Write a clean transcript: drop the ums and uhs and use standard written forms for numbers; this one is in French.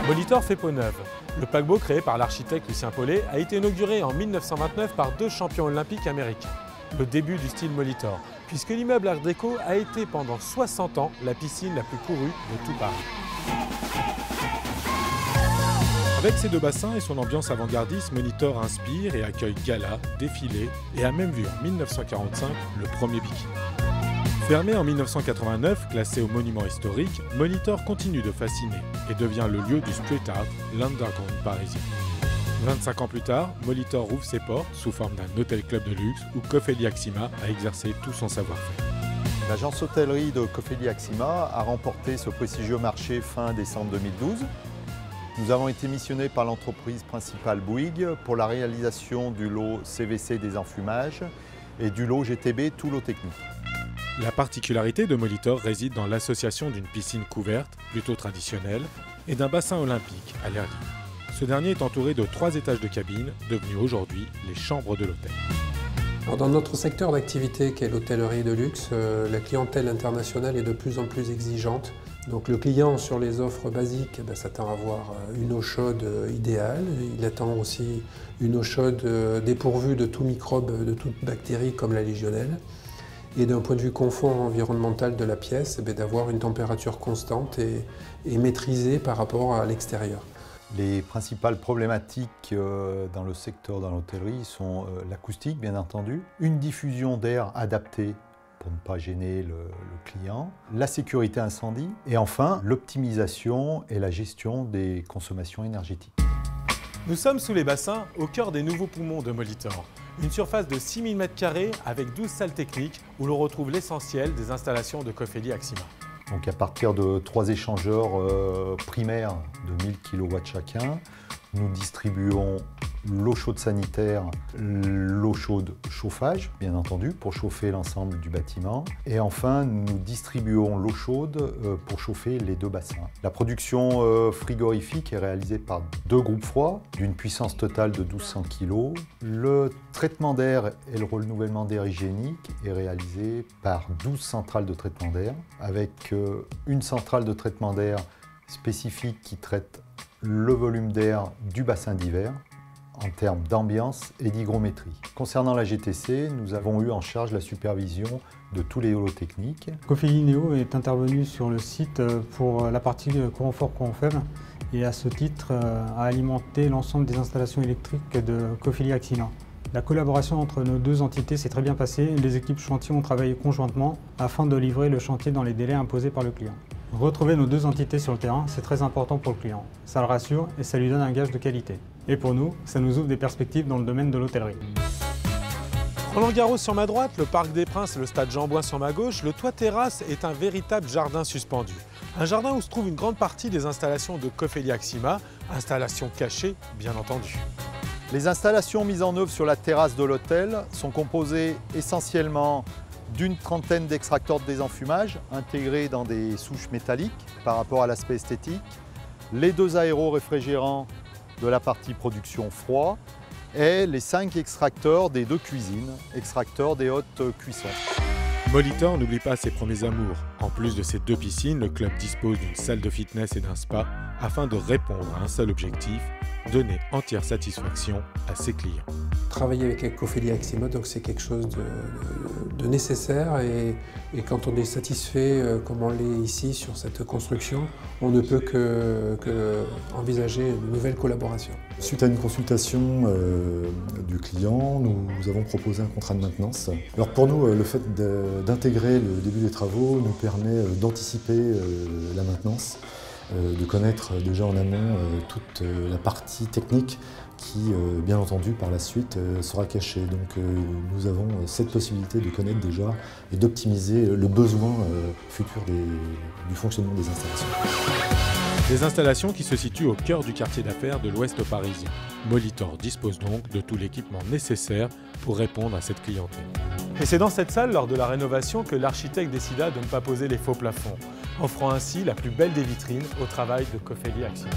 Molitor fait peau neuve. Le paquebot créé par l'architecte Lucien Paulet a été inauguré en 1929 par 2 champions olympiques américains. Le début du style Molitor, puisque l'immeuble Art déco a été pendant 60 ans la piscine la plus courue de tout Paris. Avec ses 2 bassins et son ambiance avant-gardiste, Molitor inspire et accueille galas, défilés et a même vu en 1945 le premier bikini. Fermé en 1989, classé au monument historique, Molitor continue de fasciner et devient le lieu du street art, l'underground parisien. 25 ans plus tard, Molitor rouvre ses portes sous forme d'un hôtel-club de luxe où Coffelli Axima a exercé tout son savoir-faire. L'agence hôtellerie de Coffelli Axima a remporté ce prestigieux marché fin décembre 2012. Nous avons été missionnés par l'entreprise principale Bouygues pour la réalisation du lot CVC des enfumages et du lot GTB tout lot technique. La particularité de Molitor réside dans l'association d'une piscine couverte, plutôt traditionnelle, et d'un bassin olympique à l'air libre. Ce dernier est entouré de 3 étages de cabines, devenus aujourd'hui les chambres de l'hôtel. Dans notre secteur d'activité, qui est l'hôtellerie de luxe, la clientèle internationale est de plus en plus exigeante. Donc le client, sur les offres basiques, s'attend à avoir une eau chaude idéale. Il attend aussi une eau chaude dépourvue de tout microbe, de toute bactérie comme la légionnelle. Et d'un point de vue confort environnemental de la pièce, d'avoir une température constante et maîtrisée par rapport à l'extérieur. Les principales problématiques dans le secteur de l'hôtellerie sont l'acoustique, bien entendu, une diffusion d'air adaptée pour ne pas gêner le client, la sécurité incendie et enfin l'optimisation et la gestion des consommations énergétiques. Nous sommes sous les bassins, au cœur des nouveaux poumons de Molitor. Une surface de 6000 m² avec 12 salles techniques où l'on retrouve l'essentiel des installations de Coffelli Axima. Donc à partir de 3 échangeurs primaires de 1000 kW chacun, nous distribuons l'eau chaude sanitaire, l'eau chaude chauffage, bien entendu, pour chauffer l'ensemble du bâtiment. Et enfin, nous distribuons l'eau chaude pour chauffer les 2 bassins. La production frigorifique est réalisée par 2 groupes froids d'une puissance totale de 1200 kg. Le traitement d'air et le renouvellement d'air hygiénique est réalisé par 12 centrales de traitement d'air, avec une centrale de traitement d'air spécifique qui traite le volume d'air du bassin d'hiver en termes d'ambiance et d'hygrométrie. Concernant la GTC, nous avons eu en charge la supervision de tous les lots techniques. Coffelli Néo est intervenu sur le site pour la partie courant fort, courant faible et à ce titre a alimenté l'ensemble des installations électriques de Coffelli Axima. La collaboration entre nos 2 entités s'est très bien passée. Les équipes chantier ont travaillé conjointement afin de livrer le chantier dans les délais imposés par le client. Retrouver nos 2 entités sur le terrain, c'est très important pour le client. Ça le rassure et ça lui donne un gage de qualité. Et pour nous, ça nous ouvre des perspectives dans le domaine de l'hôtellerie. Roland-Garros sur ma droite, le Parc des Princes et le stade Jean-Bouin sur ma gauche, le toit terrasse est un véritable jardin suspendu. Un jardin où se trouve une grande partie des installations de Coffelli Axima, installations cachées bien entendu. Les installations mises en œuvre sur la terrasse de l'hôtel sont composées essentiellement d'une trentaine d'extracteurs de désenfumage intégrés dans des souches métalliques par rapport à l'aspect esthétique, les 2 aéro-réfrigérants de la partie production froid et les 5 extracteurs des 2 cuisines, extracteurs des hautes cuissons. Molitor n'oublie pas ses premiers amours. En plus de ses 2 piscines, le club dispose d'une salle de fitness et d'un spa afin de répondre à un seul objectif, donner entière satisfaction à ses clients. Travailler avec Coffelli Axima, c'est quelque chose de nécessaire et quand on est satisfait, comme on l'est ici sur cette construction, on ne peut que envisager une nouvelle collaboration. Suite à une consultation du client, nous avons proposé un contrat de maintenance. Alors pour nous, le fait d'intégrer le début des travaux nous permet d'anticiper la maintenance, de connaître déjà en amont toute la partie technique qui, bien entendu, par la suite sera cachée. Donc nous avons cette possibilité de connaître déjà et d'optimiser le besoin futur du fonctionnement des installations. Des installations qui se situent au cœur du quartier d'affaires de l'Ouest parisien. Molitor dispose donc de tout l'équipement nécessaire pour répondre à cette clientèle. Et c'est dans cette salle, lors de la rénovation, que l'architecte décida de ne pas poser les faux plafonds, offrant ainsi la plus belle des vitrines au travail de Coffelli Axima.